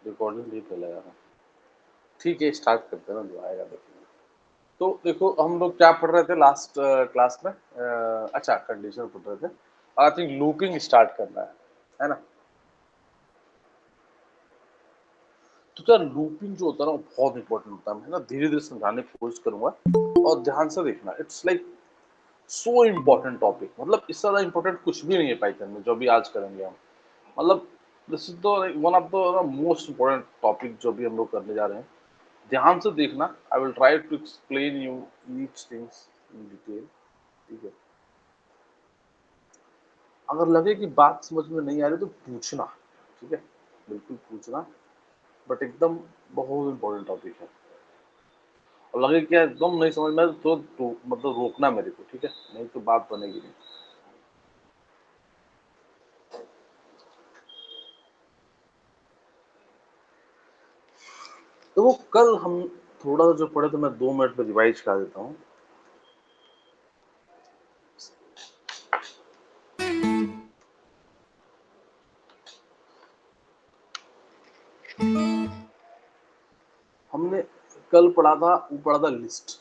Recording नहीं चलेगा ना। ठीक है, स्टार्ट करते हैं ना, जो आएगा देखेंगे। तो देखो हम लोग क्या पढ़ रहे थे लास्ट क्लास में, अच्छा कंडीशन पढ़ रहे थे। आई थिंक लूपिंग स्टार्ट करना है ना। तो क्या लूपिंग जो होता है ना वो बहुत इंपॉर्टेंट होता है। मैं ना धीरे धीरे समझाने की कोशिश करूंगा और ध्यान से देखना। It's like so important topic, मतलब इससे ज्यादा इम्पोर्टेंट कुछ भी नहीं है पाइथन में जो भी आज करेंगे हम। मतलब this is the one of the most important topic जो भी हम लोग करने जा रहे हैं। ध्यान से देखना। I will try to explain you each things in detail. ठीक है, अगर लगे कि बात समझ में नहीं आ रही तो पूछना। ठीक है, बिल्कुल पूछना। बट एकदम बहुत इम्पोर्टेंट टॉपिक है। और लगे कि यार एकदम नहीं समझ में आया तो मतलब रोकना मेरे को, ठीक है, नहीं तो बात बनेगी नहीं। तो वो कल हम थोड़ा सा जो पढ़े तो मैं 2 मिनट में रिवाइज कर देता हूँ। हमने कल पढ़ा था, वो पढ़ा था लिस्ट।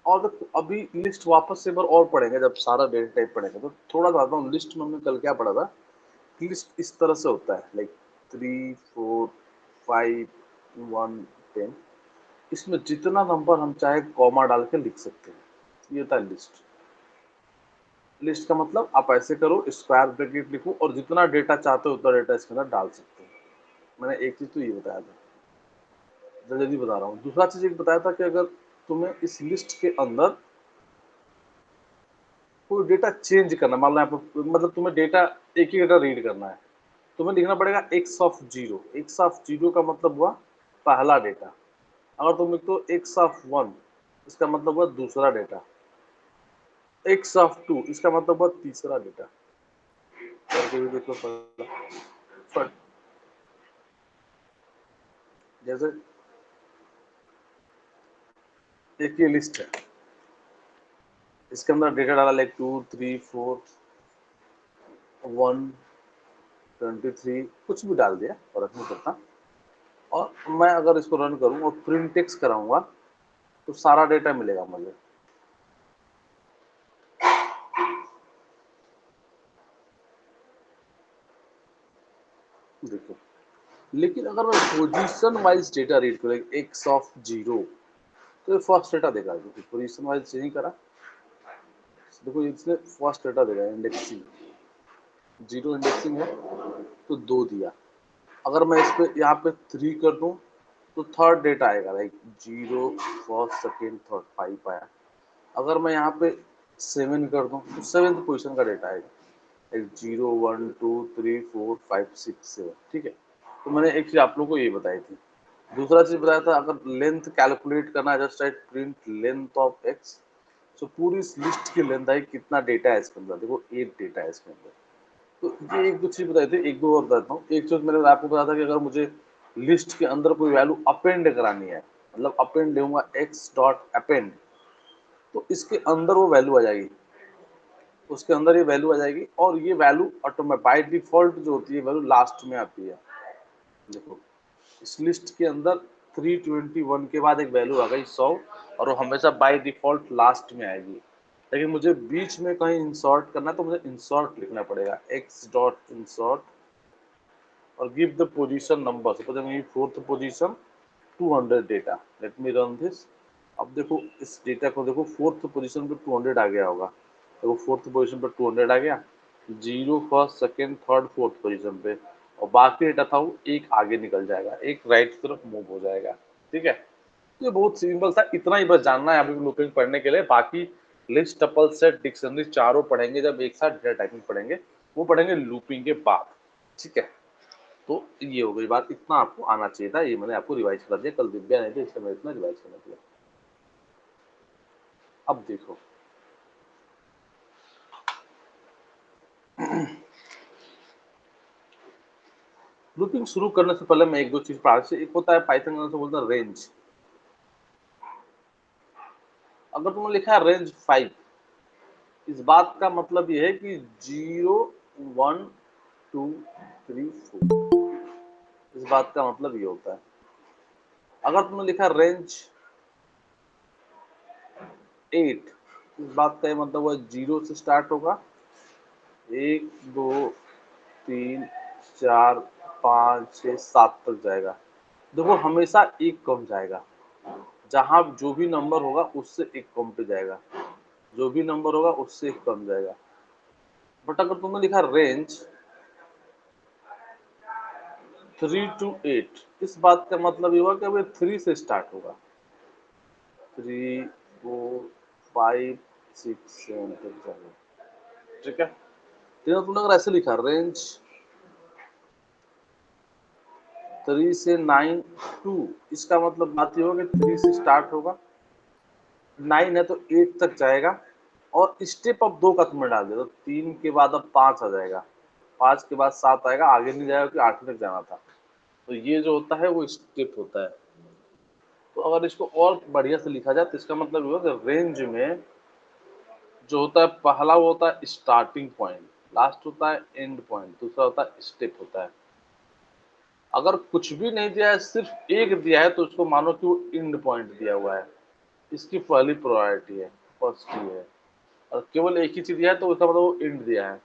और अभी लिस्ट वापस से एक बार और पढ़ेंगे जब सारा डेटा टाइप पढ़ेंगे। तो थोड़ा सा आता हूँ लिस्ट में। हमने कल क्या पढ़ा था, लिस्ट इस तरह से होता है, लाइक 3 4 5 1 10। इसमें जितना नंबर हम चाहे कॉमा डाल के लिख सकते हैं। ये था लिस्ट। लिस्ट का मतलब आप ऐसे करो, स्क्वायर ब्रैकेट लिखो और जितना डेटा चाहते हो उतना डेटा इसके अंदर डाल सकते हो। मैंने एक चीज तो ये बताया था, जल्दी बता रहा हूँ। दूसरा चीज एक बताया था कि अगर तुम्हें इस लिस्ट के अंदर कोई डेटा चेंज करना, मान लो आपको मतलब तुम्हें डेटा एक ही डेटा रीड करना है, तुम्हें लिखना पड़ेगा x of zero. X of zero का मतलब हुआ पहला डेटा। अगर तुम लिख दो एक्स ऑफ वन, इसका मतलब हुआ दूसरा डेटा। एक्स ऑफ टू, इसका मतलब हुआ तीसरा डेटा। करके भी देखो फट। जैसे एक ये लिस्ट है, इसके अंदर डेटा डाला लाइक 2 3 4 1 23, कुछ भी डाल दिया, फर्क नहीं पड़ता। और मैं अगर इसको रन करूं और प्रिंट टेक्स्ट कराऊंगा तो सारा डेटा मिलेगा मुझे। देखो, लेकिन अगर मैं पोजीशन वाइज डेटा रीड करूँ एक्स ऑफ जीरो, तो ये फर्स्ट डेटा देगा। देखो पोजीशन वाइज नहीं करा, देखो इसने फर्स्ट डेटा देगा इंडेक्सिंग। जीरो इंडेक्सिंग है तो 2 दिया। अगर मैं इस पे यहाँ पे 3 कर दूं तो थर्ड डेटा आएगा, लाइक 0 फर्स्ट सेकेंड थर्ड 5 आया। अगर मैं यहाँ पे 7 कर दूं तो 7th पोजीशन का डेटा आएगा, लाइक 0 1 2 3 4 5 6 7। ठीक है, तो मैंने एक चीज आप लोगों को ये बताई थी। दूसरा चीज बताया था, अगर लेंथ कैलकुलेट करना है just right print length of x. तो पूरी इस लिस्ट की लेंथ है, कितना डेटा है इसके अंदर। देखो 8 डेटा है इसके अंदर। तो ये एक दो चीज बताई थी, एक दो और बताता हूँ। एक चीज मैंने आपको बताया था कि अगर मुझे लिस्ट के अंदर कोई वैल्यू अपेंड करानी है, मतलब अपेंड दूंगा एक्स डॉट अपेंड, तो इसके अंदर वो वैल्यू आ जाएगी, उसके अंदर ये वैल्यू आ जाएगी। और ये वैल्यू ऑटोमेटिक बाय डिफॉल्ट जो होती है वैल्यू लास्ट में आती है। देखो इस लिस्ट के अंदर 321 के बाद एक वैल्यू आ गई 100, और वो हमेशा बाय डिफॉल्ट लास्ट में आएगी। लेकिन मुझे बीच में कहीं इंसर्ट करना है तो मुझे इंसर्ट लिखना पड़ेगा, एक्स डॉट इंसर्ट और give the position number. Suppose मेरी fourth position 200 data. Let me run this. अब देखो इस डेटा को, देखो फोर्थ पोजीशन पे 200 आ गया होगा। देखो फोर्थ पोजीशन पे 200 आ गया, 0 first second third fourth position पे, और बाकी डेटा था वो एक आगे निकल जाएगा, एक राइट की तरफ मूव हो जाएगा। ठीक है, तो ये बहुत सिंपल था, इतना ही बस जानना है अभी लूपिंग पढ़ने के लिए। बाकी लिस्ट टपल सेट डिक्शनरी चारों पढ़ेंगे जब एक साथ डेटा टाइपिंग पढ़ेंगे, वो पढ़ेंगे लूपिंग के बाद। ठीक है, तो ये हो गई बात, इतना आपको आना चाहिए था। ये मैंने आपको रिवाइज कर दिया, कल दिव्या नहीं थी इसलिए मैं इतना रिवाइज करना दिया। अब देखो लूपिंग शुरू करने से पहले मैं एक दो चीज पढ़ा। एक होता है पाइथन में बोलता है रेंज। अगर तुमने लिखा है रेंज 5, इस बात का मतलब ये है कि 0 1 2 3 4 बात का मतलब ये होता है। अगर तुमने लिखा रेंज 8, इस बात का ये मतलब हुआ 0 से स्टार्ट होगा, 1 2 3 4 5 6 7 तक जाएगा। देखो हमेशा एक कम जाएगा, जहां जो भी नंबर होगा उससे एक कम पे जाएगा, जो भी नंबर होगा उससे एक कम जाएगा। बट अगर तुमने लिखा रेंज 3 to 8, इस बात का मतलब ये हुआ कि अब 3 से स्टार्ट होगा, 3 4 5 6 7 तक जाएगा। ठीक है, तो तुमने अगर ऐसे लिखा रेंज 3 से 9 2, इसका मतलब बात ये होगा कि 3 से स्टार्ट होगा, 9 है तो 8 तक जाएगा, और स्टेप अब 2 का तुमने डाल दिया तो 3 के बाद अब 5 आ जाएगा, 5 के बाद 7 आएगा, आगे नहीं जाएगा क्योंकि 8 तक जाना था। तो ये जो होता है वो स्टेप होता है। तो अगर इसको और बढ़िया से लिखा जाए तो इसका मतलब ये होगा कि रेंज में जो होता है पहला वो होता है स्टार्टिंग पॉइंट, लास्ट होता है एंड पॉइंट, दूसरा होता है स्टेप होता है। अगर कुछ भी नहीं दिया है, सिर्फ एक दिया है, तो उसको मानो कि वो एंड पॉइंट दिया हुआ है, इसकी पहली प्रायोरिटी है, फर्स्ट ही है। और केवल एक ही चीज दिया है तो उसका मतलब वो एंड दिया है,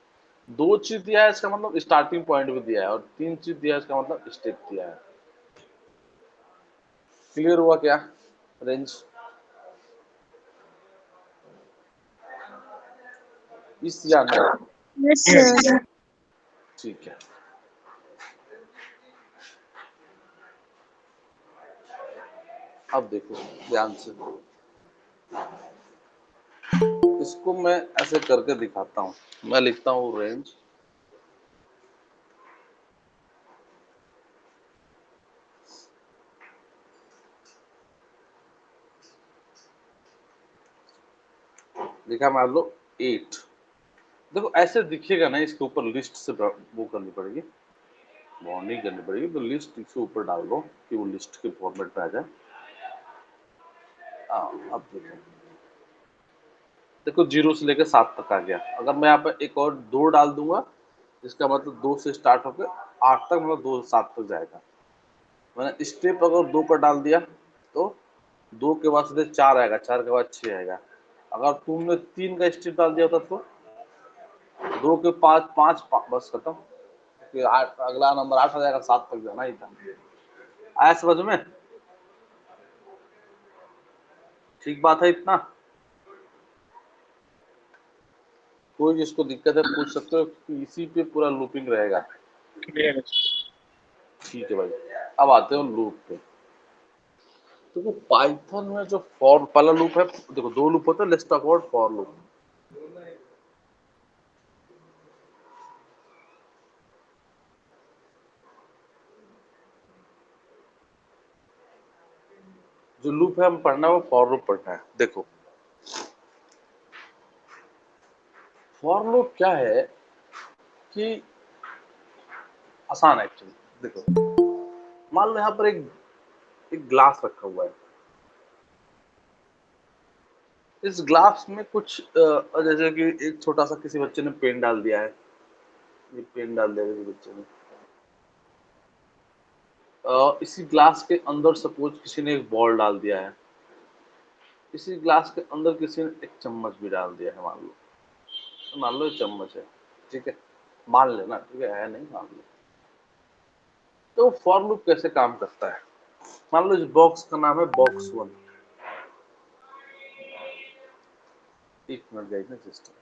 2 चीज दिया है इसका मतलब स्टार्टिंग पॉइंट भी दिया है, और 3 चीज दिया है इसका मतलब स्टेप दिया है। क्लियर हुआ क्या रेंज? इस या नो? Yes sir. ठीक है, अब देखो ध्यान से, इसको मैं ऐसे करके दिखाता हूँ। मैं लिखता हूँ रेंज लिखा मान लो 8। देखो ऐसे दिखेगा ना, इसके ऊपर लिस्ट से वो करनी पड़ेगी, बाउंडिंग करनी पड़ेगी, तो लिस्ट इसके ऊपर डाल दो कि वो लिस्ट के फॉर्मेट में आ जाए। अब देखो, देखो 0 से लेकर 7 तक आ गया। अगर मैं यहाँ पर एक और 2 डाल दूंगा, इसका मतलब 2 से स्टार्ट होकर 8 तक, मतलब 2 से 7 तक जाएगा। मैंने स्टेप अगर 2 का डाल दिया तो 2 के बाद सीधे 4 आएगा, 4 के बाद 6 आएगा। अगर तुमने 3 का स्टेप डाल दिया था तो 2 के 5 5 बस खत्म, फिर 8 अगला नंबर 8 आ जाएगा, 7 तक जाना ही था। आया समझ में? ठीक बात है इतना? कोई जिसको दिक्कत है पूछ सकते हो, इसी पे पूरा लूपिंग रहेगा। ठीक है भाई, अब आते हो लूप पे। देखो पाइथन में जो फॉर पहला लूप है, देखो 2 लूप होता है, let's talk about for loop. जो लूप है हम पढ़ना है वो फॉर लूप पढ़ना है। देखो फॉर लूप क्या है कि आसान है एक्चुअली। देखो मान लो यहाँ पर एक ग्लास रखा हुआ है, इस ग्लास में कुछ जैसे कि एक छोटा सा किसी बच्चे ने पेन डाल दिया है, ये पेन डाल दिया किसी बच्चे ने। इसी ग्लास के अंदर सपोज किसी ने एक बॉल डाल दिया है, इसी ग्लास के अंदर किसी ने एक चम्मच भी डाल दिया है, मान लो ये चम्मच है, ठीक है, मान लेना, ठीक है नहीं, मान लो। तो फॉर लूप कैसे काम करता है? मान लो इस बॉक्स का नाम है बॉक्स 1। एक मिनट गाइस ना, सिस्टम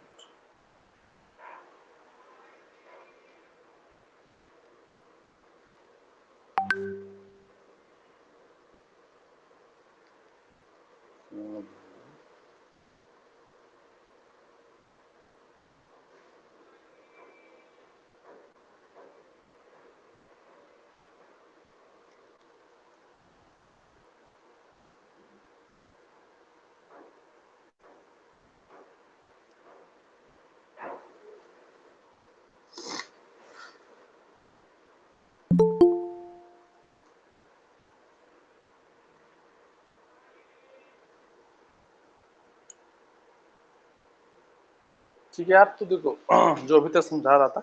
ठीक है। आप तो देखो जो अभी तक समझा रहा था,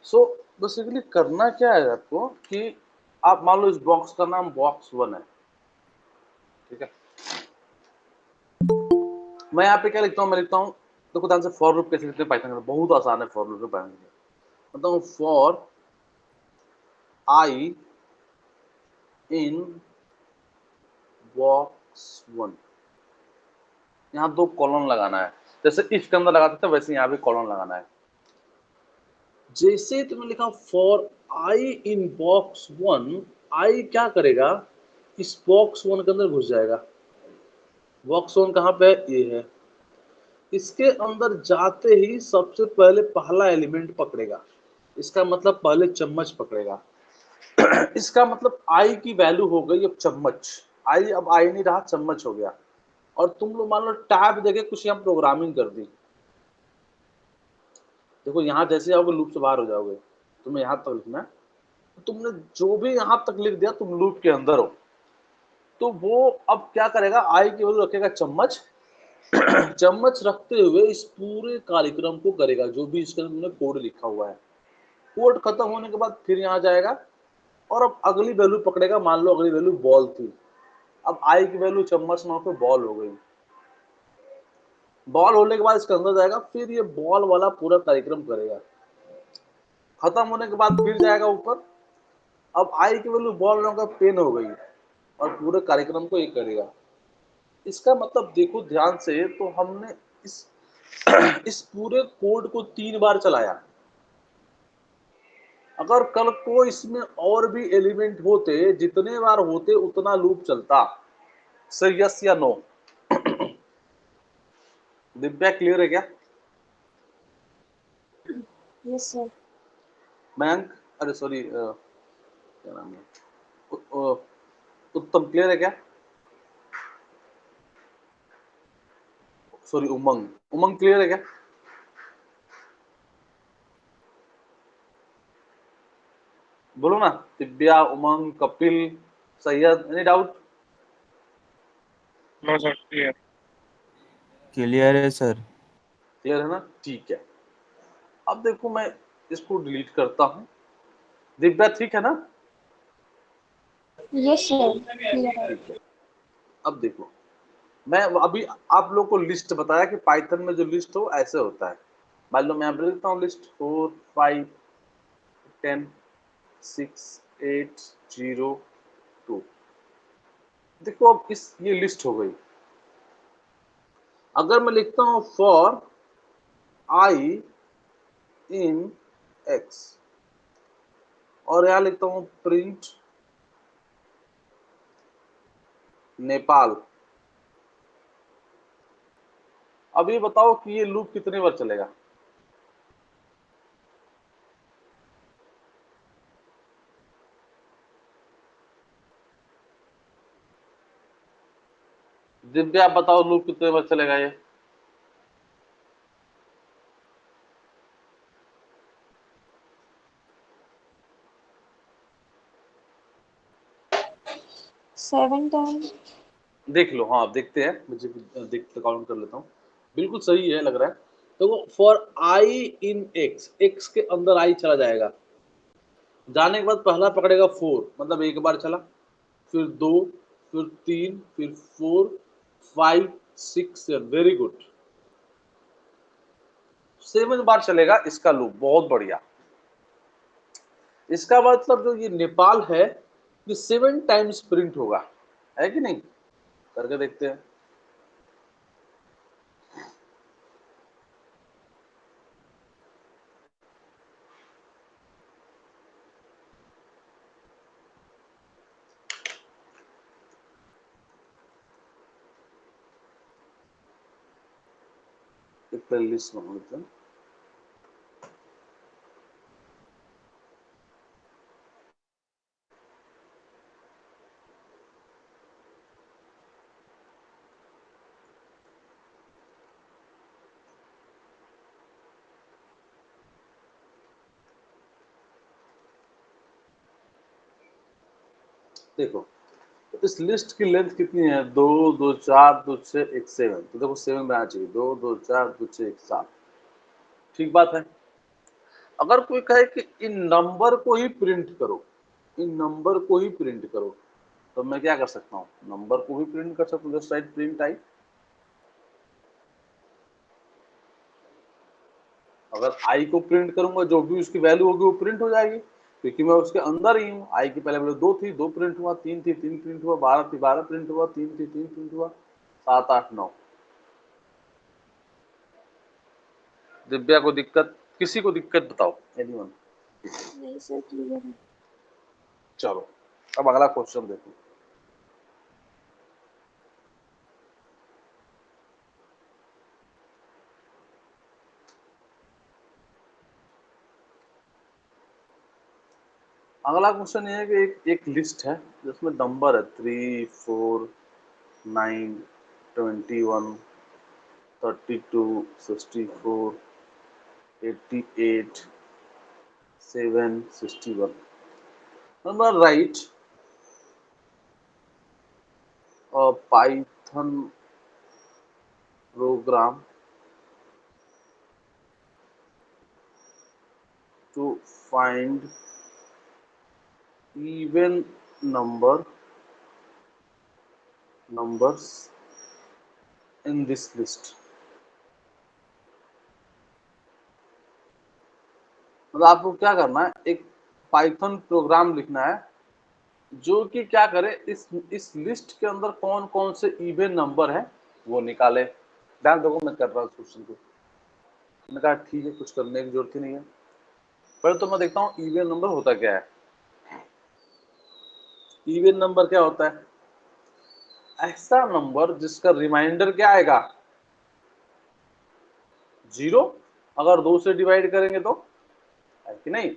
सो बेसिकली करना क्या है आपको कि आप मान लो इस बॉक्स का नाम बॉक्स 1 है, ठीक है। मैं यहाँ पे क्या लिखता हूँ, मैं लिखता हूँ, देखो ध्यान से फॉर लूप कैसे लिखते हैं पाइथन में, बहुत आसान है फॉर लूप में पाइथन में। मतलब हूँ फॉर आई इन बॉक्स 1, यहाँ 2 कॉलन लगाना है, जैसे इफ के अंदर लगाते थे वैसे यहाँ भी कॉलन लगाना है। जैसे तुमने लिखा फॉर आई इन बॉक्स 1, आई क्या करेगा, इस बॉक्स 1 के अंदर घुस जाएगा। बॉक्स 1 कहाँ पे है, ये है। इसके अंदर जाते ही सबसे पहले पहला एलिमेंट पकड़ेगा, इसका मतलब पहले चम्मच पकड़ेगा। इसका मतलब आई की वैल्यू हो गई अब चम्मच, आई अब आई नहीं रहा, चम्मच हो गया। और तुम लोग मान लो टैब देके कुछ यहाँ प्रोग्रामिंग कर दी, देखो यहाँ जैसे आओगे लूप से बाहर हो जाओगे, तुम्हें यहाँ तक लिखना है, तुमने जो भी यहाँ तक लिख दिया तुम लूप के अंदर हो, तो वो अब क्या करेगा, आई की वैल्यू रखेगा चम्मच। चम्मच रखते हुए इस पूरे कार्यक्रम को करेगा, जो भी इसके अंदर कोड लिखा हुआ है। कोड खत्म होने के बाद फिर यहाँ जाएगा और अब अगली वैल्यू पकड़ेगा, मान लो अगली वैल्यू बॉल थी, अब आई की वैल्यू चम्मच ना होकर बॉल हो गई। बॉल होने के बाद इसके अंदर जाएगा, फिर ये बॉल वाला पूरा कार्यक्रम करेगा। खत्म होने के बाद फिर जाएगा ऊपर, अब आई की वैल्यू बॉल ना होकर पेन हो गई और पूरे कार्यक्रम को ये करेगा। इसका मतलब देखो ध्यान से, तो हमने इस इस पूरे कोड को 3 बार चलाया। अगर कल को इसमें और भी एलिमेंट होते, जितने बार होते उतना लूप चलता। सर यस या नो? दिव्या क्लियर है क्या? Yes sir. मयंक, अरे सॉरी क्या नाम है, उत्तम क्लियर है क्या? सॉरी उमंग, उमंग क्लियर है क्या? बोलो ना, Divya, Umang, Kapil, Syed, any doubt? No sir, clear. Clear है सर। क्लियर है ना, ठीक है। अब देखो मैं इसको डिलीट करता हूँ। दिव्या ठीक है ना? यस सर, क्लियर है। ठीक है। अब देखो मैं अभी आप लोग को लिस्ट बताया कि पाइथन में जो लिस्ट हो ऐसे होता है। मान लो मैं यहाँ पे लिखता हूँ लिस्ट 4 5 10 6 8 0 2। देखो अब इस ये लिस्ट हो गई। अगर मैं लिखता हूँ फॉर आई इन एक्स और यहाँ लिखता हूँ प्रिंट नेपाल, अब ये बताओ कि ये लूप कितने बार चलेगा? दिव्या आप बताओ लूप कितने बार चलेगा ये? Seven time. देख लो, हाँ देखते हैं, मुझे देखते काउंट कर लेता हूँ। बिल्कुल सही है लग रहा है। तो for I in x, x के अंदर आई चला जाएगा, जाने के बाद पहला पकड़ेगा 4, मतलब एक बार चला, फिर 2, फिर 3, फिर 4 5 6 7, वेरी गुड, 7 बार चलेगा इसका लूप, बहुत बढ़िया। इसका मतलब जो ये नेपाल है ये 7 टाइम्स प्रिंट होगा, है कि नहीं? करके देखते हैं। एक प्लेलिस्ट बना लेते हैं। देखो इस लिस्ट की लेंथ कितनी है, 2 2 4 2 6 1 7, तो देखो 7 में आना चाहिए, 2 2 4 2 6 1 7, ठीक बात है। अगर कोई कहे कि इन नंबर को ही प्रिंट करो, इन नंबर को ही प्रिंट करो। तो मैं क्या कर सकता हूँ, नंबर को भी प्रिंट कर सकता हूँ, जस्ट राइट प्रिंट आई। अगर आई को प्रिंट करूंगा, जो भी उसकी वैल्यू होगी वो प्रिंट हो जाएगी, क्योंकि मैं उसके अंदर ही हूँ। आई की पहले वैल्यू 2 थी, 2 प्रिंट हुआ, 3 थी, 3 प्रिंट हुआ, 12 थी, 12 प्रिंट हुआ, 3 थी, 3 प्रिंट हुआ, 7, 8, 9। दिव्या को दिक्कत, किसी को दिक्कत बताओ, एनीवन? नहीं सर, क्लियर है। चलो अब अगला क्वेश्चन देखो। अगला क्वेश्चन ये है कि एक लिस्ट है जिसमें नंबर है 3, 4, 9, 21, 32, 64, 88, 7, 61। Number write a Python program to find even numbers in this list। मतलब आपको क्या करना है, एक पाइथन प्रोग्राम लिखना है जो कि क्या करे, इस लिस्ट के अंदर कौन कौन से इवन नंबर है वो निकाले। ध्यान देखो मैं कर रहा हूँ क्वेश्चन को। मैंने कहा ठीक है, कुछ करने की जरूरत ही नहीं है। पहले तो मैं देखता हूँ इवन नंबर होता क्या है। इवन नंबर क्या होता है? ऐसा नंबर जिसका रिमाइंडर क्या आएगा, 0। अगर 2 से डिवाइड करेंगे तो, है कि नहीं?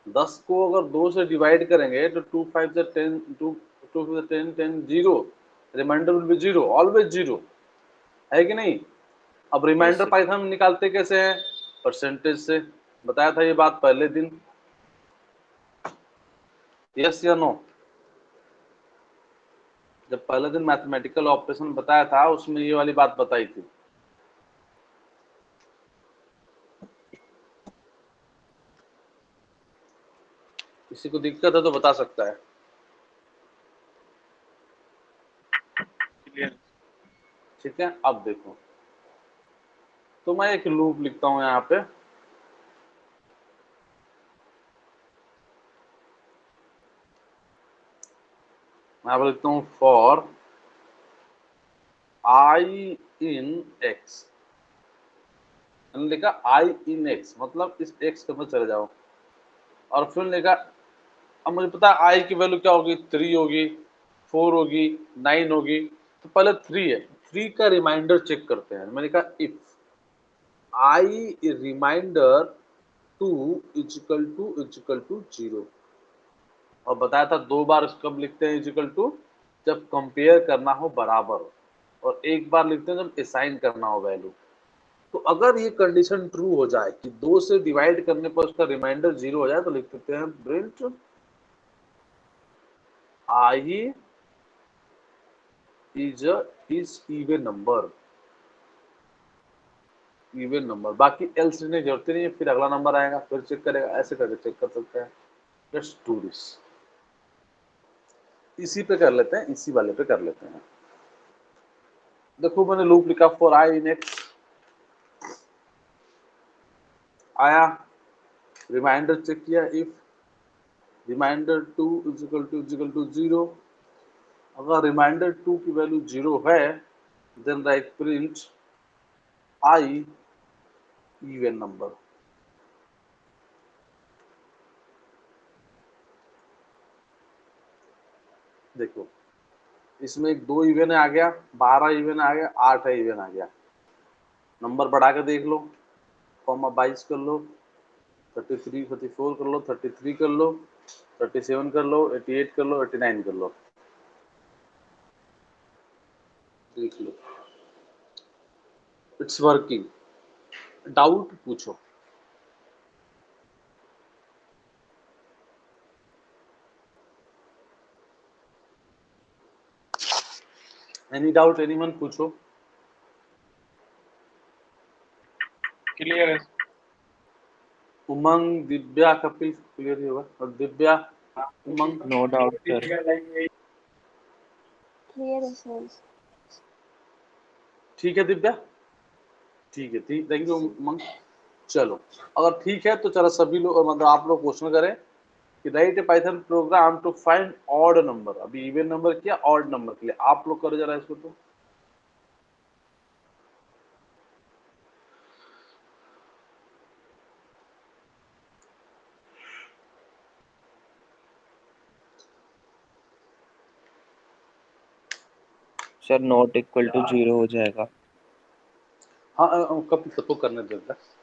10 को अगर 2 से डिवाइड करेंगे तो 2 5 से 10, 2 2 से 10, 10 0, रिमाइंडर विल बी 0, ऑलवेज 0, है कि नहीं? अब यस रिमाइंडर सर। पाइथन में निकालते कैसे हैं? परसेंटेज से। बताया था ये बात पहले दिन, यस या नो? जब पहले दिन मैथमेटिकल ऑपरेशन बताया था उसमें ये वाली बात बताई थी। किसी को दिक्कत है तो बता सकता है। ठीक है, अब देखो, तो मैं एक लूप लिखता हूं यहाँ पे। मैं लिखता हूँ फॉर आई इन एक्स। मैंने लिखा आई इन एक्स, मतलब इस एक्स के अंदर चले जाओ। और फिर लिखा, अब मुझे पता है आई की वैल्यू क्या होगी, 3 होगी, 4 होगी, 9 होगी। तो पहले 3 है, 3 का रिमाइंडर चेक करते हैं। मैंने कहा if I reminder 2 is equal to 0। और बताया था 2 बार कब लिखते हैं इजिकल टू, जब कंपेयर करना हो बराबर, और 1 बार लिखते हैं जब असाइन करना हो वैल्यू। तो अगर ये कंडीशन ट्रू हो जाए कि 2 से डिवाइड करने पर उसका रिमाइंडर 0 हो जाए, तो लिख देते हैं print I is even number, even number. बाकी एल्स लिखने की जरूरत नहीं है, फिर अगला नंबर आएगा फिर चेक करेगा, ऐसे करके चेक कर सकते हैं। Let's do this. इसी पे कर लेते हैं, इसी वाले पे कर लेते हैं। देखो मैंने लूप लिखा फॉर आई इन एक्स, आया, रिमाइंडर चेक किया, इफ रिमाइंडर 2 इजिकल टू 0। अगर रिमाइंडर 2 की वैल्यू 0 है, then write print I even number. देखो इसमें एक 2 इवन आ गया, 12 इवन आ गया, 8 इवन आ गया। नंबर बढ़ा के देख लो, कॉमा 22 कर लो, 33 34 कर लो, 33 कर लो, 37 कर लो, 88 कर लो, 89 कर लो। देख लो इट्स वर्किंग। डाउट पूछो। एनी डाउट एनीवन, पूछो। क्लियर है। उमंग, दिव्या, कपिल क्लियर ही होगा। और Divya Umang? No doubt sir. Clear है सर। ठीक है दिव्या, ठीक है, ठीक, थैंक यू उमंग। चलो अगर ठीक है तो चलो सभी लोग, मतलब आप लोग क्वेश्चन करें कि write a Python program to find odd number. अभी इवन नंबर किया, ऑड नंबर के लिए आप लोग करो जरा इसको। तो सर नॉट इक्वल टू 0 हो जाएगा। हाँ कभी सबको करने देता है।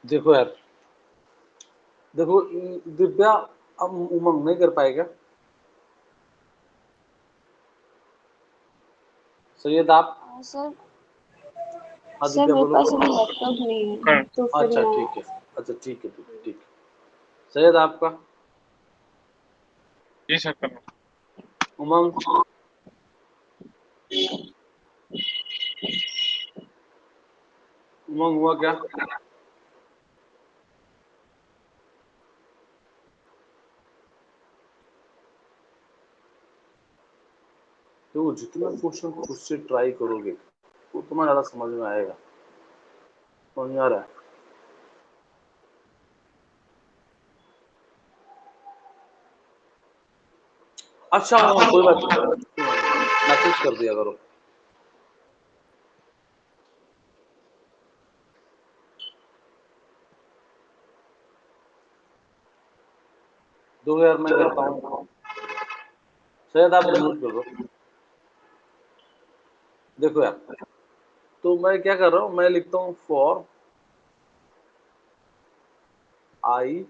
देखो यार, देखो दिव्या, अब उमंग नहीं कर पाएगा। सैयद आप? हाँ सर। हाँ सर दिव्या मेरे बोलो। पास अभी लैपटॉप नहीं है तो फिर अच्छा मैं। ठीक है, अच्छा ठीक है, ठीक है, ठीक है। सैयद आपका? जी सर कर उमंग? उमंग हुआ क्या? तो जितना क्वेश्चन खुद से ट्राई करोगे वो तुम्हें ज्यादा समझ में आएगा। समझ में आ रहा है? अच्छा कोई बात नहीं, मैसेज कर दिया करो। दो यार मैं करता हूँ। शायद आप म्यूट कर दो। देखो यार, तो मैं क्या कर रहा हूँ, मैं लिखता हूँ फॉर आई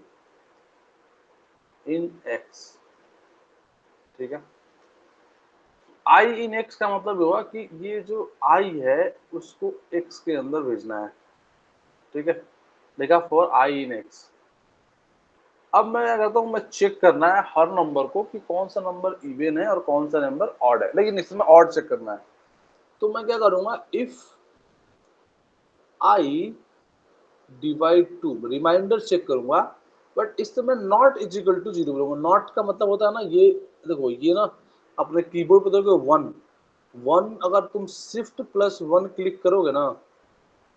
इन एक्स। ठीक है, आई इन एक्स का मतलब हुआ कि ये जो आई है उसको एक्स के अंदर भेजना है। ठीक है, देखा फॉर आई इन एक्स। अब मैं क्या करता हूँ, मैं चेक करना है हर नंबर को कि कौन सा नंबर इवन है और कौन सा नंबर ऑड है, लेकिन इसमें ऑड चेक करना है। तो मैं क्या करूंगा, if I divide two, reminder check करूंगा, बट इस समय नॉट इज इक्वल टू 0 बोलूंगा। नॉट का मतलब होता है ना, ये देखो ये ना अपने कीबोर्ड पे देखोगे 1 1, अगर तुम शिफ्ट प्लस 1 क्लिक करोगे ना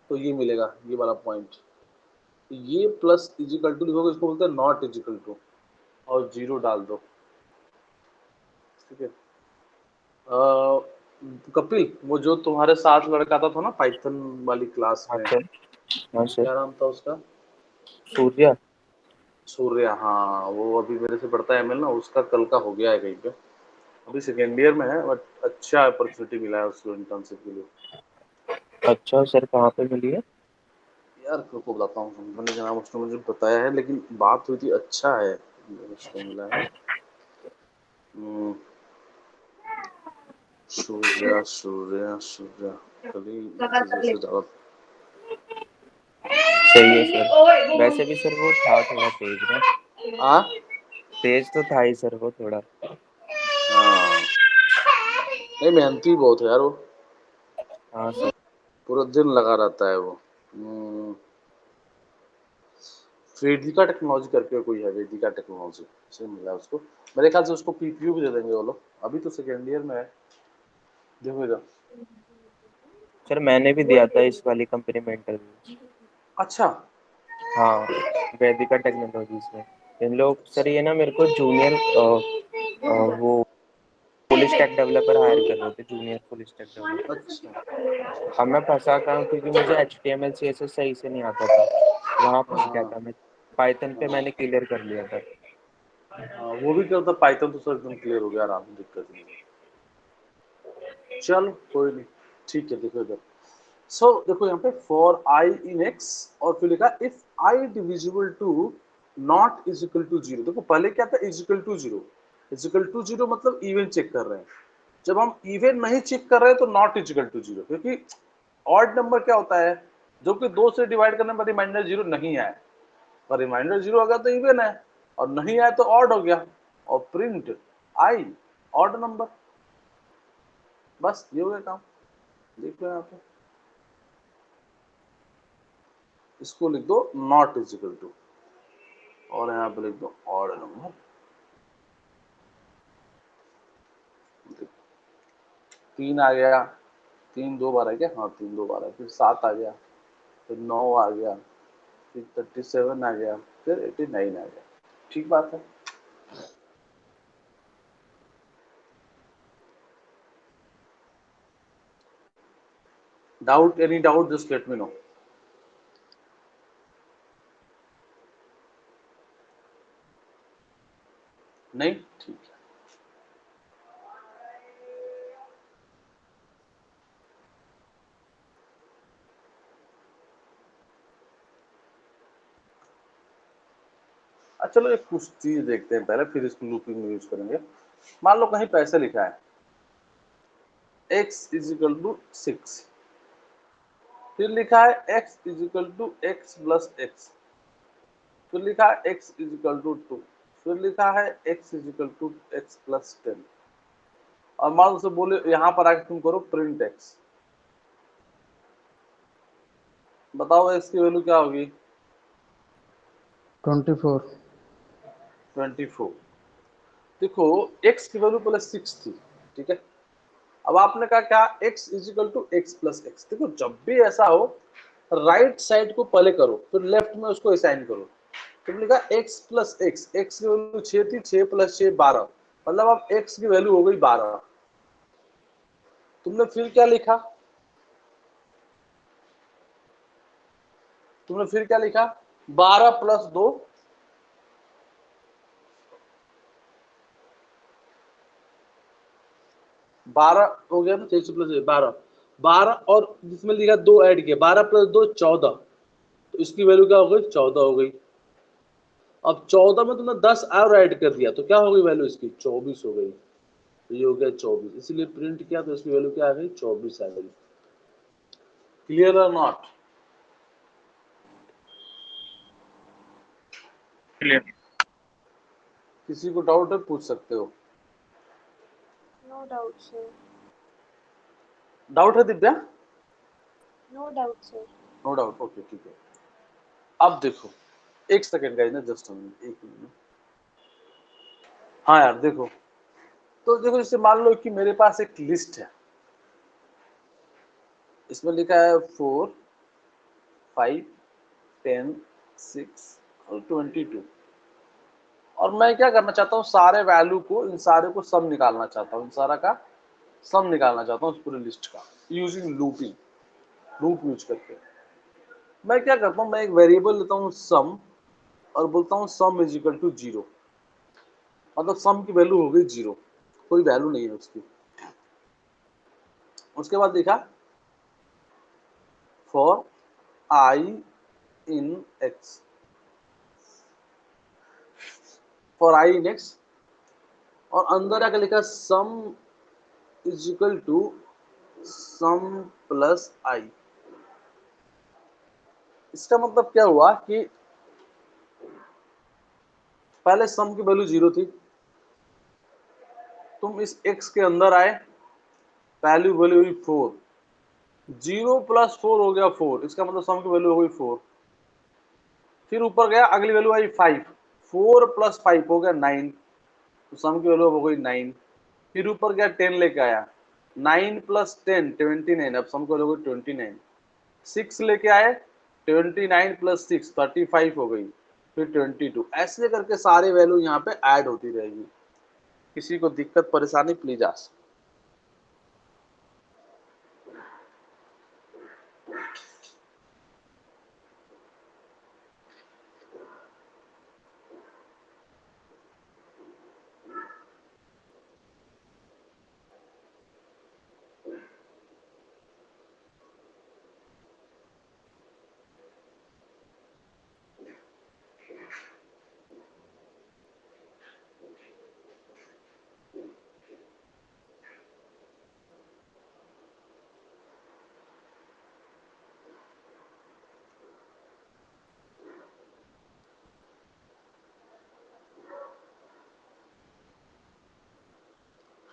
तो ये मिलेगा, ये वाला पॉइंट। ये प्लस इज इक्वल टू लिखोगे, इसको बोलते हैं नॉट इज इक्वल टू, और 0 डाल दो। ठीक है, कपिल, वो जो तुम्हारे साथ लड़का था ना पाइथन वाली क्लास हाँ में, सर। हाँ सर। क्या नाम था उसका? सूर्या। सूर्या, हाँ वो अभी मेरे से पढ़ता है एमएल ना, उसका कल का हो गया है कहीं पे, अभी सेकेंड ईयर में है, बट अच्छा अपॉर्चुनिटी मिला है उसको इंटर्नशिप के लिए। अच्छा सर, कहाँ पे मिली है? यार को बताता हूँ, कंपनी का नाम उसने मुझे बताया है, लेकिन बात हुई थी, अच्छा है उसको मिला है। सूर्या सूर्या सूर्या, कभी चीजों से ज्यादा। सही है सर। वैसे भी सर वो था थोड़ा तेज ना। हाँ तेज तो था ही सर वो थोड़ा। हाँ, नहीं मेहनती बहुत है यार वो, हाँ सर। पूरा दिन लगा रहता है वो। वेदिका टेक्नोलॉजी करके कोई है, वेदिका टेक्नोलॉजी से मिला है उसको, मेरे ख्याल से उसको पीपीयू भी दे देंगे वो लोग, अभी तो सेकेंड ईयर में है, देखो इधर। सर मैंने भी दिया था इस वाली कंपनी में इंटरव्यू। अच्छा हाँ, वैदिका टेक्नोलॉजीज में। इन लोग सर ये ना मेरे को जूनियर वो फुल स्टैक डेवलपर हायर कर रहे थे, जूनियर फुल स्टैक अच्छा डेवलपर। अब मैं फंसा था क्योंकि मुझे HTML CSS सही से नहीं आता था, वहाँ फंस गया हाँ था मैं। पाइथन पे हाँ मैंने क्लियर कर लिया था। हाँ, वो भी करता, पाइथन तो सर एकदम क्लियर हो गया आराम से, दिक्कत नहीं है। चलो कोई नहीं, ठीक है, देखो इधर। सो देखो यहाँ पे फॉर आई इन एक्स, और फिर लिखा if I divisible to not is equal to zero. देखो पहले क्या था, is equal to zero, is equal to zero मतलब इवन चेक कर रहे हैं, जब हम इवन नहीं चेक कर रहे हैं तो not is equal to zero, क्योंकि ऑड नंबर क्या होता है, जो कि दो से डिवाइड करने पर रिमाइंडर जीरो नहीं आए, और रिमाइंडर जीरो आ गया तो इवन है, और नहीं आया तो ऑड हो गया, और प्रिंट आई ऑड नंबर, बस ये हो गया काम। देखो यहाँ पे इसको लिख दो नॉट इज इक्वल टू, और यहाँ पे लिख दो ऑड नंबर। तीन आ गया, तीन दो बार आ गया, हाँ तीन दो बार है, फिर सात आ गया, फिर नौ आ गया, फिर 37 आ गया, फिर 89 आ गया। ठीक बात है। Doubt, any doubt, just let me know. नहीं, ठीक है। अच्छा चलो एक कुछ चीज देखते हैं पहले, फिर इसको लूपिंग में यूज करेंगे। मान लो कहीं पैसे लिखा है x इज इक्वल टू 6, फिर लिखा है x is equal to x plus x, फिर लिखा है x इज इक्वल टू 2, फिर लिखा है x is equal to x plus 10, और मान लो बोले यहाँ पर आके तुम करो प्रिंट x, बताओ x की वैल्यू क्या होगी? 24। 24। देखो x की वैल्यू पहले 6 थी, ठीक है, अब आपने कहा क्या x is equal to x plus x. देखो जब भी ऐसा हो, राइट साइड को पहले करो, फिर लेफ्ट में उसको असाइन करो। तुमने कहा x प्लस एक्स, x की वैल्यू 6 थी, 6 प्लस 6 12, मतलब अब x की वैल्यू हो गई 12। तुमने फिर क्या लिखा, तुमने फिर क्या लिखा, 12 प्लस 2, 12 हो गया ना, 6 प्लस 12, 12 और जिसमें लिखा 2 ऐड किया, 12 प्लस 2 14, तो इसकी वैल्यू क्या हो गई, 14 हो गई। अब 14 में तुमने 10 और ऐड कर दिया, तो क्या हो गई वैल्यू इसकी, 24 हो गई। तो ये हो गया 24, इसीलिए प्रिंट किया तो इसकी वैल्यू क्या आ गई, 24 आ गई। क्लियर और नॉट? क्लियर। किसी को डाउट है पूछ सकते हो। No doubt sir. डाउट है Divya? No doubt sir. No doubt, okay ठीक है। अब देखो एक सेकेंड गाइस ना, जस्ट एक मिनट। हाँ यार देखो, तो देखो जैसे मान लो कि मेरे पास एक लिस्ट है, इसमें लिखा है 4 5 10 6 और 22, और मैं क्या करना चाहता हूँ, सारे वैल्यू को, इन सारे को सम निकालना चाहता हूँ, इन सारा का सम निकालना चाहता हूँ उस पूरी लिस्ट का, यूजिंग लूपिंग, लूप यूज करके। मैं क्या करता हूँ, मैं एक वेरिएबल लेता हूँ सम और बोलता हूँ सम इज इक्वल टू 0, मतलब सम की वैल्यू हो गई 0, कोई वैल्यू नहीं है उसकी। उसके बाद देखा for I in X, for I in X, और अंदर आकर लिखा sum is equal to sum plus I. इसका मतलब क्या हुआ कि पहले सम की वैल्यू 0 थी, तुम इस x के अंदर आए, पहली वैल्यू हुई 4, 0 प्लस 4 हो गया 4, इसका मतलब सम की वैल्यू हो गई 4। फिर ऊपर गया, अगली वैल्यू आई 5, 4 प्लस 5 हो गया 9, तो सम की वैल्यू हो गई 9। फिर ऊपर गया 10 लेके आया, 9 प्लस 10 29, अब सम की वैल्यू हो गई 29। 6 लेके आए, 29 प्लस 6 35 हो गई, फिर 22। ऐसे करके सारे वैल्यू यहाँ पे ऐड होती रहेगी। किसी को दिक्कत परेशानी प्लीज आस्क।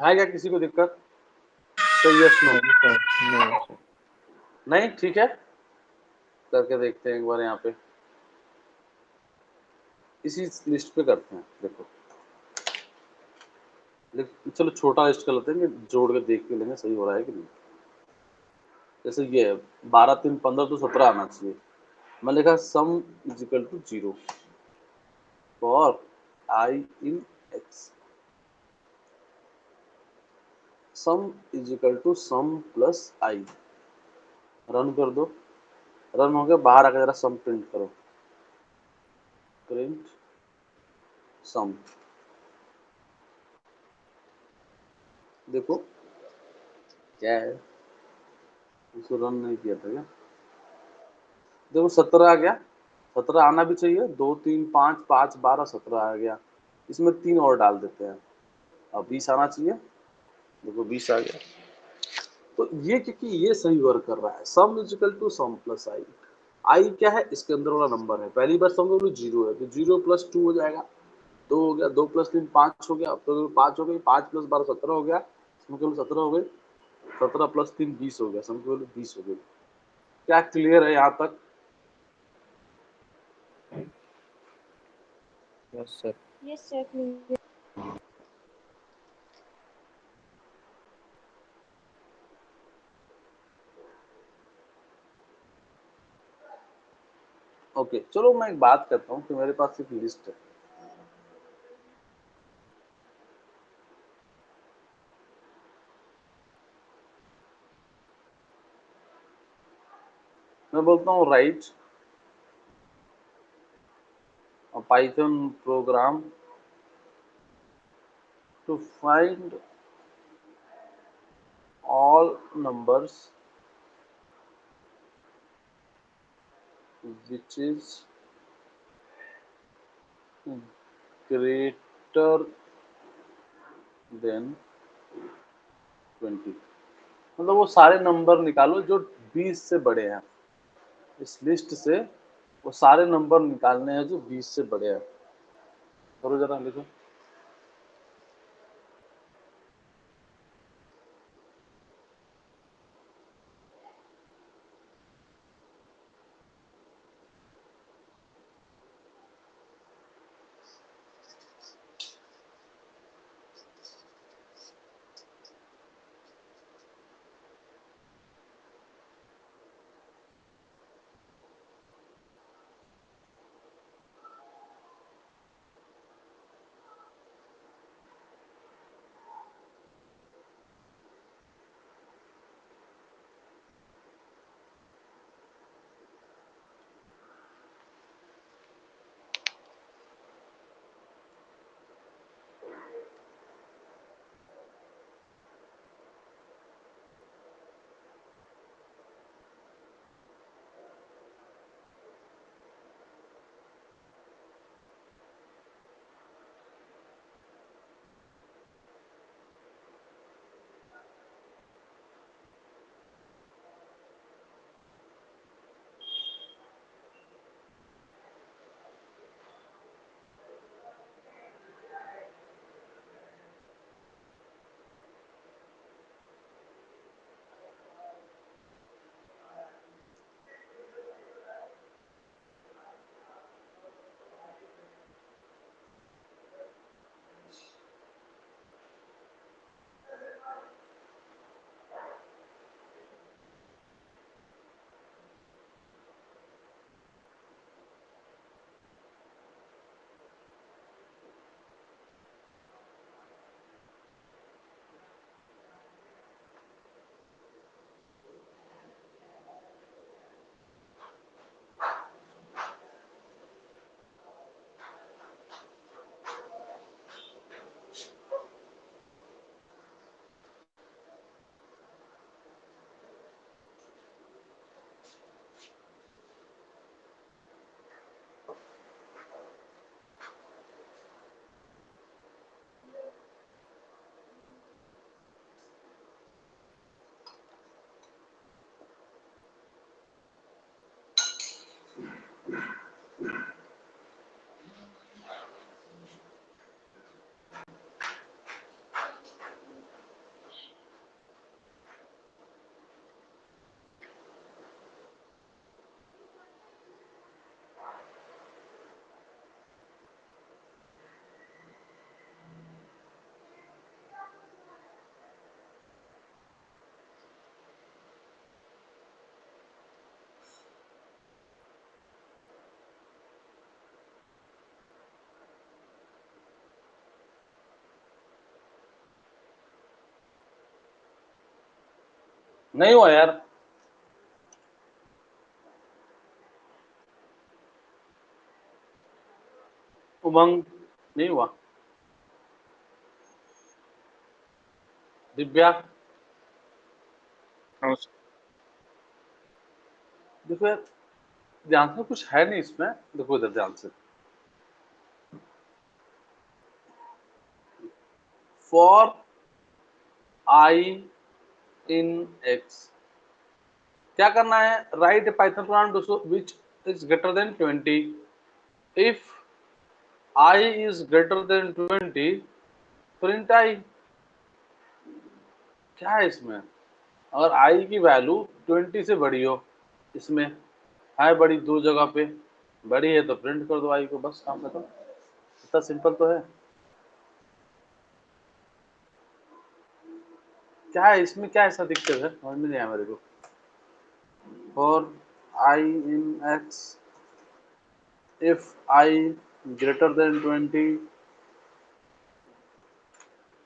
है क्या किसी को दिक्कत? तो यस नो? नहीं सर, नहीं सर। नहीं, ठीक है, करके देखते हैं एक बार यहाँ पे, इसी लिस्ट पे करते हैं। देखो चलो छोटा लिस्ट कर लेते हैं, जोड़ के देख के लेंगे सही हो रहा है कि नहीं। जैसे ये 12 3 15 तो 17 आना चाहिए। मैं लिखा sum is equal to 0 for I in x, sum is equal to sum plus I. Run कर दो, रन हो गया, बाहर आकर जरा सम प्रिंट करो, प्रिंट सम। देखो क्या है, इसको रन नहीं किया था क्या? देखो 17 आ गया, 17 आना भी चाहिए, 2 3 5 5 12 17 आ गया। इसमें 3 और डाल देते हैं, अब 20 आना चाहिए। देखो 20 आ गया। तो ये क्योंकि ये सही वर्क कर रहा है, sum is equal to sum plus I. I क्या है, इसके अंदर वाला नंबर है, पहली बार सम वैल्यू 0 है, तो 0 प्लस 2 हो जाएगा, 2 हो गया, 2 प्लस 3 5 हो गया, अब तो 5 हो गई, 5 प्लस 12 17 हो गया, सम की वैल्यू 17 हो गई, 17 प्लस 3 20 हो गया, सम की वैल्यू 20 हो गई। क्या क्लियर है यहाँ तक? Yes sir. Yes, sir, clear. Okay चलो मैं एक बात करता हूँ कि मेरे पास एक लिस्ट है, मैं बोलता हूँ right a Python program to find all numbers which is greater than 20। मतलब वो सारे नंबर निकालो जो 20 से बड़े हैं, इस लिस्ट से वो सारे नंबर निकालने हैं जो 20 से बड़े हैं। करो जरा, लिखो। नहीं हुआ यार, उमंग नहीं हुआ। दिव्या हाँ, देखो यार, ध्यान से, कुछ है नहीं इसमें, देखो इधर ध्यान से। फॉर आई इन एक्स, क्या करना है, write Python program which is greater than 20 if I is greater than 20 print I. क्या है इसमें, अगर आई की वैल्यू 20 से बड़ी हो, इसमें है बड़ी दो जगह पे, बड़ी है तो प्रिंट कर दो आई को, बस काम खत्म। इतना सिंपल तो है। क्या है इसमें, क्या ऐसा दिक्कत है, समझ में नहीं आया मेरे को। For I in X if I greater than 20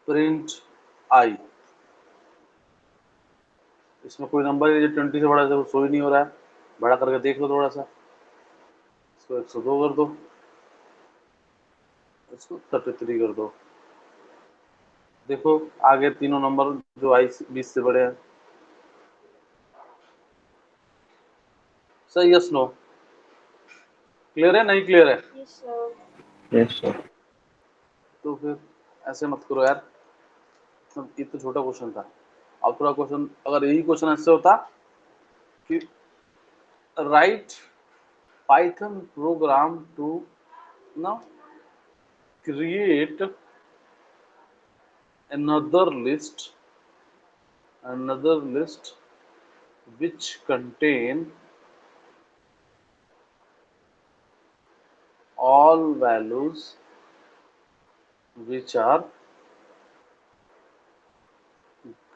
print I. इसमें कोई नंबर है जो 20 से बड़ा है, शो ही नहीं हो रहा है, बड़ा करके देख लो थोड़ा सा, इसको 102 कर दो, इसको 33 कर दो। देखो आगे तीनों नंबर जो आई 20 से बड़े हैं। सर यस नो, क्लियर है नहीं क्लियर है? Yes, sir. Yes sir. तो फिर ऐसे मत करो यार, ये तो छोटा क्वेश्चन था। अब थोड़ा क्वेश्चन, अगर यही क्वेश्चन ऐसे होता कि राइट पाइथन प्रोग्राम टू ना create another list which contain all values which are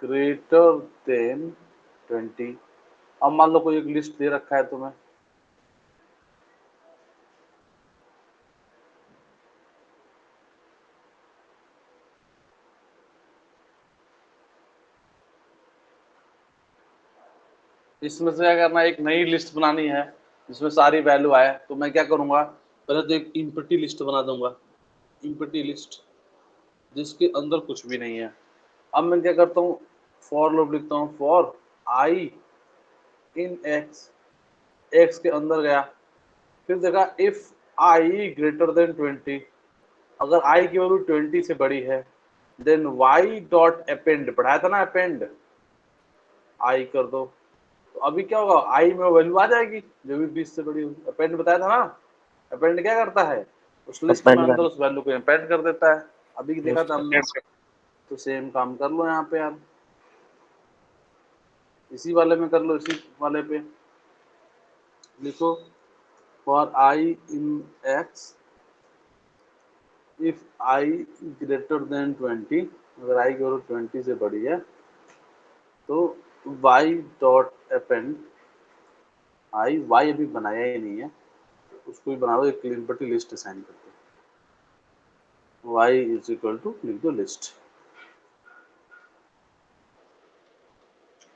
greater than 20। अब मान लो कोई एक लिस्ट दे रखा है तुम्हें, इसमें से क्या करना है, एक नई लिस्ट बनानी है जिसमें सारी वैल्यू आए। तो मैं क्या करूंगा, पहले तो एक इम्पटी लिस्ट बना दूंगा, इम्पटी लिस्ट जिसके अंदर कुछ भी नहीं है। अब मैं क्या करता हूँ, फॉर लूप लिखता हूँ, for I in x, x के अंदर गया, फिर देखा इफ आई ग्रेटर देन 20, अगर आई की वैल्यू 20 से बड़ी है, देन वाई डॉट अपेंड, पढ़ाया था ना अपेंड, आई कर दो। तो अभी क्या होगा, आई में वैल्यू आ जाएगी जो भी 20 से बड़ी होगी। अपेंड बताया था ना, अपेंड क्या करता है, उस लिस्ट में अंदर उस वैल्यू को अपेंड कर देता है। अभी देखा था हमने, तो सेम काम कर लो यहाँ पे यार, इसी वाले में कर लो, इसी वाले पे लिखो, for I in X if I greater than 20, अगर आई की वैल्यू 20 से बड़ी है तो वाई डॉट अपेंड आई, वाई अभी बनाया ही नहीं है, उसको भी बना दो, एक लिबर्टी लिस्ट असाइन करके, वाई इज इक्वल टू लिख दो लिस्ट।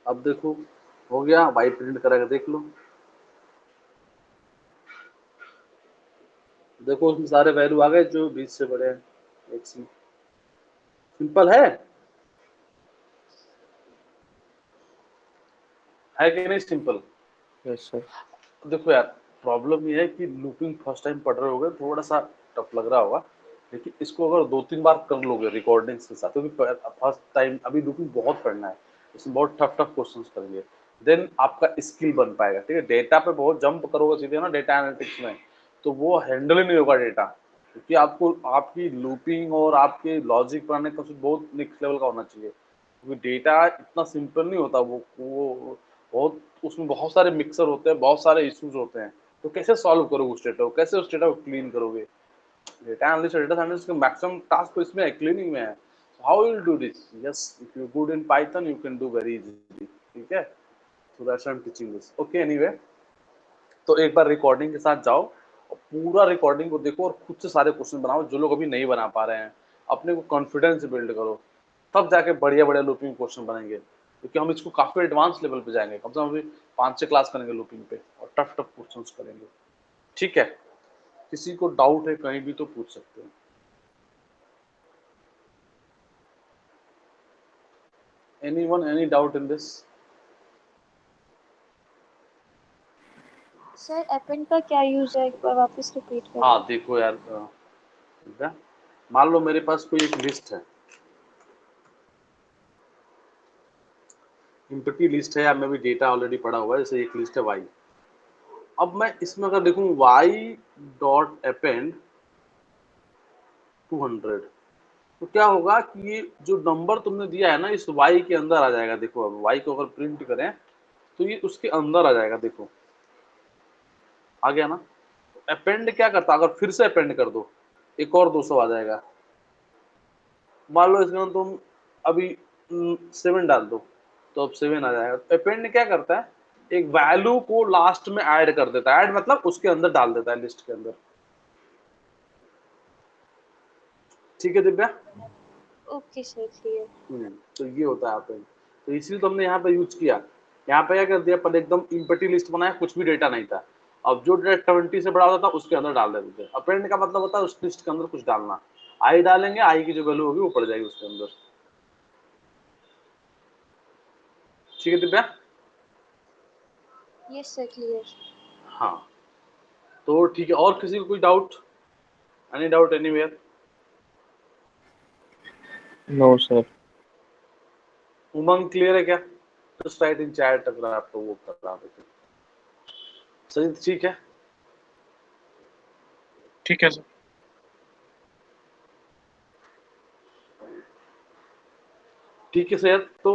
अब देखो हो गया, वाई प्रिंट करा के देख लो, देखो उसमें सारे वैल्यू आ गए जो 20 से बड़े हैं। एक सिंपल है कि नहीं सिंपल? Yes sir. देखो यार, प्रॉब्लम ये है कि लूपिंग फर्स्ट टाइम पढ़ रहे होगे, थोड़ा सा टफ लग रहा होगा, लेकिन इसको अगर 2-3 बार कर लोगे रिकॉर्डिंग्स के साथ, क्योंकि फर्स्ट टाइम अभी लूपिंग बहुत पढ़ना है, इसमें बहुत टफ टफ क्वेश्चंस करेंगे, देन आपका स्किल बन पाएगा। ठीक है, डेटा पे बहुत जंप करोगे सीधे ना डेटा एनालिटिक्स में, तो वो हैंडल ही नहीं होगा डेटा, क्योंकि आपको आपकी लूपिंग और आपके लॉजिक बनाने का बहुत नेक्स्ट लेवल का होना चाहिए, क्योंकि डेटा इतना सिंपल नहीं होता, वो बहुत, उसमें बहुत सारे मिक्सर होते हैं, बहुत सारे इश्यूज होते हैं। तो कैसे सॉल्व करोगे उस डेटा को, कैसे उस डेटा को क्लीन करोगे? डेटा एनालिस्ट और डेटा साइंटिस्ट का मैक्सिमम टास्क तो इसमें क्लीनिंग में है। How will do this? Yes, if you good in Python you can do very easily. ठीक है, so that's I am teaching this. Okay, anyway, तो एक बार रिकॉर्डिंग के साथ जाओ और पूरा रिकॉर्डिंग को देखो और खुद से सारे क्वेश्चन बनाओ जो लोग अभी नहीं बना पा रहे हैं, अपने को कॉन्फिडेंस बिल्ड करो, तब जाके बढ़िया बढ़िया लूपिंग क्वेश्चन बनेंगे। क्योंकि हम इसको काफी एडवांस लेवल पे जाएंगे, कम से कम अभी 5-6 क्लास करेंगे लूपिंग पे और टफ टफ क्वेश्चंस करेंगे। ठीक है, किसी को डाउट है कहीं भी तो पूछ सकते हैं। Anyone any doubt in this? Sir append का क्या यूज है, एक बार वापस रिपीट करें। हाँ देखो यार, ठीक है, मान लो मेरे पास कोई एक लिस्ट है, एम्प्टी लिस्ट है, या मैं भी डेटा ऑलरेडी पड़ा हुआ है, जैसे एक लिस्ट है y। अब मैं इसमें अगर देखूं y डॉट अपेंड 200, तो क्या होगा कि ये जो नंबर तुमने दिया है ना इस y के अंदर आ जाएगा। देखो अब y को अगर प्रिंट करें तो ये उसके अंदर आ जाएगा। देखो आ गया ना। अपेंड क्या करता, अगर फिर से अपेंड कर दो एक और 200 आ जाएगा। मान लो इसमें तुम अभी 7 डाल दो तो अब 7 आ जाएगा। अपेंड क्या करता है, एक वैल्यू को लास्ट में ऐड कर देता है। ऐड मतलब उसके अंदर डाल देता है, लिस्ट के अंदर। ठीक है दिव्या? Okay sir, clear. तो ये होता है अपेंड। तो इसीलिए तो हमने यहाँ पे यूज किया। यहाँ पे क्या कर दिया, पहले एकदम इम्पटी लिस्ट बनाया, कुछ भी डेटा नहीं था। अब जो डेटा 20 से बड़ा होता था उसके अंदर डाल देते थे। अपेंड का मतलब होता है उस लिस्ट के अंदर कुछ डालना। आई डालेंगे, आई की जो वैल्यू होगी वो पड़ जाएगी उसके अंदर। ठीक है दिव्या? Yes sir, clear. हाँ तो ठीक है, और किसी को कोई doubt? Any doubt anywhere? No sir. Umang clear है क्या? जस्ट राइट इन चैट अगर आपको वो कर रहा है। सही, ठीक है। ठीक है सर। ठीक है सर, तो